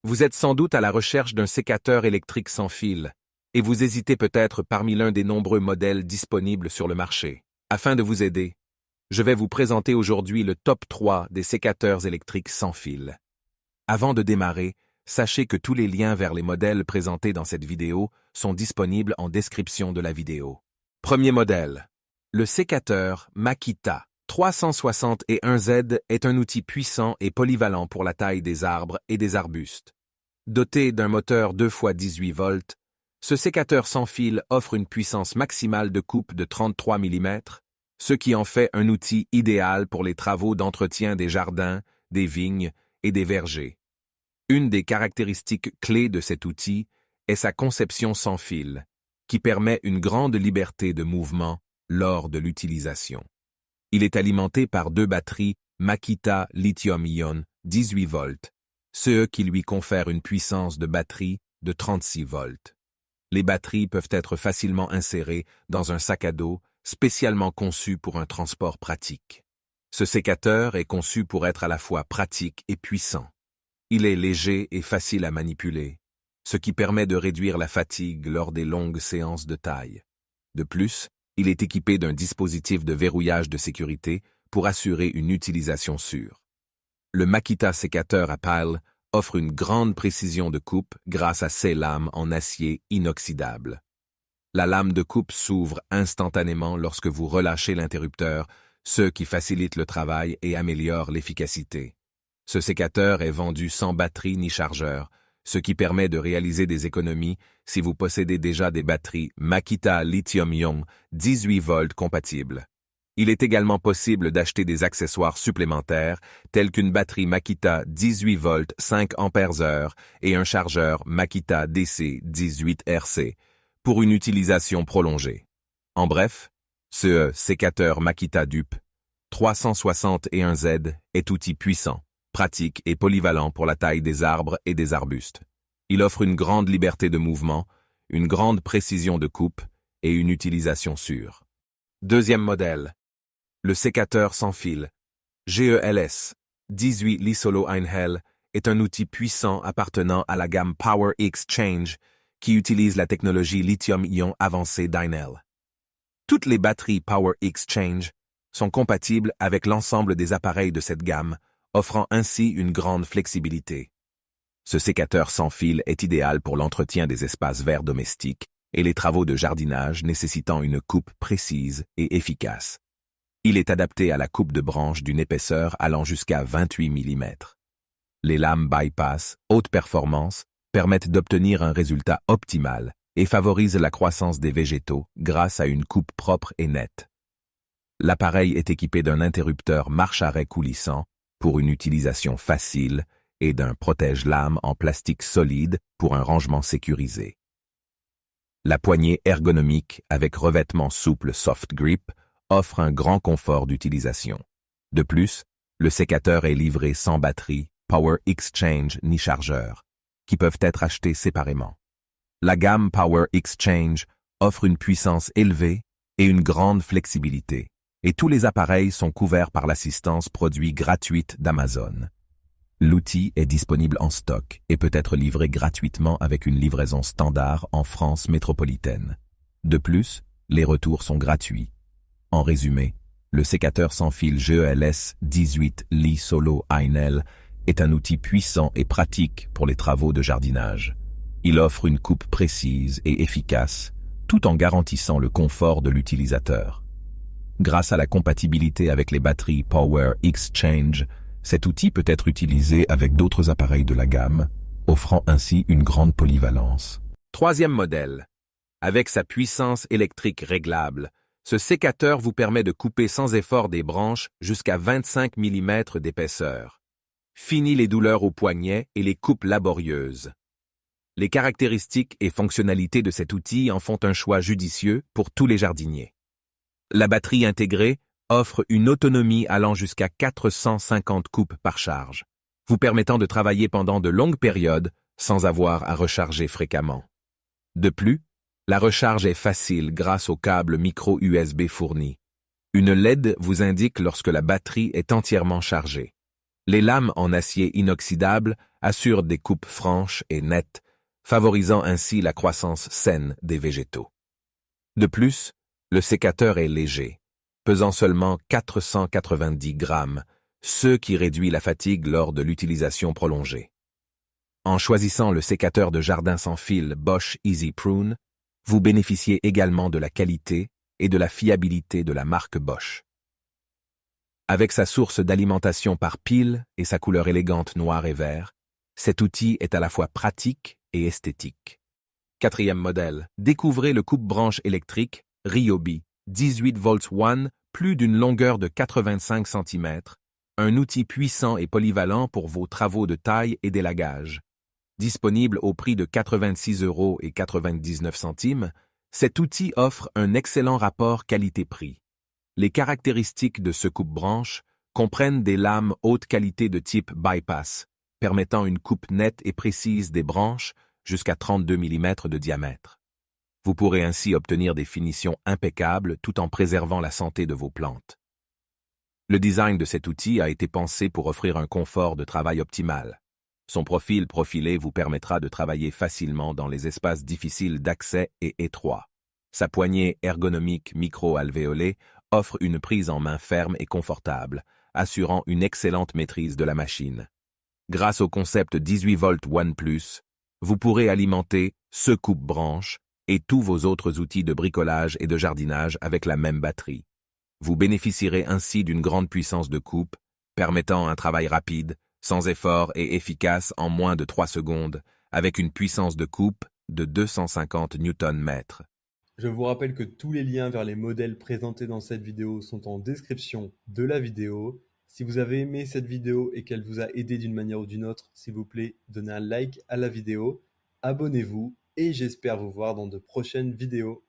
Vous êtes sans doute à la recherche d'un sécateur électrique sans fil, et vous hésitez peut-être parmi l'un des nombreux modèles disponibles sur le marché. Afin de vous aider, je vais vous présenter aujourd'hui le top 3 des sécateurs électriques sans fil. Avant de démarrer, sachez que tous les liens vers les modèles présentés dans cette vidéo sont disponibles en description de la vidéo. Premier modèle. Le sécateur Makita 361Z est un outil puissant et polyvalent pour la taille des arbres et des arbustes. Doté d'un moteur 2x18 volts, ce sécateur sans fil offre une puissance maximale de coupe de 33 mm, ce qui en fait un outil idéal pour les travaux d'entretien des jardins, des vignes et des vergers. Une des caractéristiques clés de cet outil est sa conception sans fil, qui permet une grande liberté de mouvement lors de l'utilisation. Il est alimenté par deux batteries Makita Lithium-Ion 18 volts, ce qui lui confère une puissance de batterie de 36 volts. Les batteries peuvent être facilement insérées dans un sac à dos spécialement conçu pour un transport pratique. Ce sécateur est conçu pour être à la fois pratique et puissant. Il est léger et facile à manipuler, ce qui permet de réduire la fatigue lors des longues séances de taille. De plus, il est équipé d'un dispositif de verrouillage de sécurité pour assurer une utilisation sûre. Le Makita sécateur à pile offre une grande précision de coupe grâce à ses lames en acier inoxydable. La lame de coupe s'ouvre instantanément lorsque vous relâchez l'interrupteur, ce qui facilite le travail et améliore l'efficacité. Ce sécateur est vendu sans batterie ni chargeur, ce qui permet de réaliser des économies si vous possédez déjà des batteries Makita Lithium-Ion 18 volts compatibles. Il est également possible d'acheter des accessoires supplémentaires tels qu'une batterie Makita 18 volts 5 Ah et un chargeur Makita DC 18 RC pour une utilisation prolongée. En bref, ce sécateur Makita DUP 361Z est outil puissant, pratique et polyvalent pour la taille des arbres et des arbustes. Il offre une grande liberté de mouvement, une grande précision de coupe et une utilisation sûre. Deuxième modèle. Le sécateur sans fil GELS 18 Li-Solo Einhell est un outil puissant appartenant à la gamme Power Exchange qui utilise la technologie lithium-ion avancée d'Einhell. Toutes les batteries Power Exchange sont compatibles avec l'ensemble des appareils de cette gamme, offrant ainsi une grande flexibilité. Ce sécateur sans fil est idéal pour l'entretien des espaces verts domestiques et les travaux de jardinage nécessitant une coupe précise et efficace. Il est adapté à la coupe de branches d'une épaisseur allant jusqu'à 28 mm. Les lames bypass, haute performance, permettent d'obtenir un résultat optimal et favorisent la croissance des végétaux grâce à une coupe propre et nette. L'appareil est équipé d'un interrupteur marche-arrêt coulissant pour une utilisation facile et d'un protège-lame en plastique solide pour un rangement sécurisé. La poignée ergonomique avec revêtement souple Soft Grip offre un grand confort d'utilisation. De plus, le sécateur est livré sans batterie, Power Exchange ni chargeur, qui peuvent être achetés séparément. La gamme Power Exchange offre une puissance élevée et une grande flexibilité, et tous les appareils sont couverts par l'assistance produit gratuite d'Amazon. L'outil est disponible en stock et peut être livré gratuitement avec une livraison standard en France métropolitaine. De plus, les retours sont gratuits. En résumé, le sécateur sans fil GELS 18 Li-Solo Einhell est un outil puissant et pratique pour les travaux de jardinage. Il offre une coupe précise et efficace, tout en garantissant le confort de l'utilisateur. Grâce à la compatibilité avec les batteries Power Exchange, cet outil peut être utilisé avec d'autres appareils de la gamme, offrant ainsi une grande polyvalence. Troisième modèle. Avec sa puissance électrique réglable, ce sécateur vous permet de couper sans effort des branches jusqu'à 25 mm d'épaisseur. Fini les douleurs au poignet et les coupes laborieuses. Les caractéristiques et fonctionnalités de cet outil en font un choix judicieux pour tous les jardiniers. La batterie intégrée offre une autonomie allant jusqu'à 450 coupes par charge, vous permettant de travailler pendant de longues périodes sans avoir à recharger fréquemment. De plus, la recharge est facile grâce au câble micro USB fourni. Une LED vous indique lorsque la batterie est entièrement chargée. Les lames en acier inoxydable assure des coupes franches et nettes, favorisant ainsi la croissance saine des végétaux. De plus, le sécateur est léger, pesant seulement 490 grammes, ce qui réduit la fatigue lors de l'utilisation prolongée. En choisissant le sécateur de jardin sans fil Bosch Easy Prune, vous bénéficiez également de la qualité et de la fiabilité de la marque Bosch. Avec sa source d'alimentation par pile et sa couleur élégante noir et vert, cet outil est à la fois pratique et esthétique. Quatrième modèle, découvrez le coupe-branche électrique Ryobi 18 volts One, plus d'une longueur de 85 cm, un outil puissant et polyvalent pour vos travaux de taille et d'élagage. Disponible au prix de 86,99 €, cet outil offre un excellent rapport qualité-prix. Les caractéristiques de ce coupe-branche comprennent des lames haute qualité de type bypass, permettant une coupe nette et précise des branches jusqu'à 32 mm de diamètre. Vous pourrez ainsi obtenir des finitions impeccables tout en préservant la santé de vos plantes. Le design de cet outil a été pensé pour offrir un confort de travail optimal. Son profil profilé vous permettra de travailler facilement dans les espaces difficiles d'accès et étroits. Sa poignée ergonomique micro-alvéolée offre une prise en main ferme et confortable, assurant une excellente maîtrise de la machine. Grâce au concept 18 volts One Plus, vous pourrez alimenter ce coupe-branche et tous vos autres outils de bricolage et de jardinage avec la même batterie. Vous bénéficierez ainsi d'une grande puissance de coupe, permettant un travail rapide, sans effort et efficace en moins de 3 secondes, avec une puissance de coupe de 250 Nm. Je vous rappelle que tous les liens vers les modèles présentés dans cette vidéo sont en description de la vidéo. Si vous avez aimé cette vidéo et qu'elle vous a aidé d'une manière ou d'une autre, s'il vous plaît, donnez un like à la vidéo, abonnez-vous et j'espère vous voir dans de prochaines vidéos.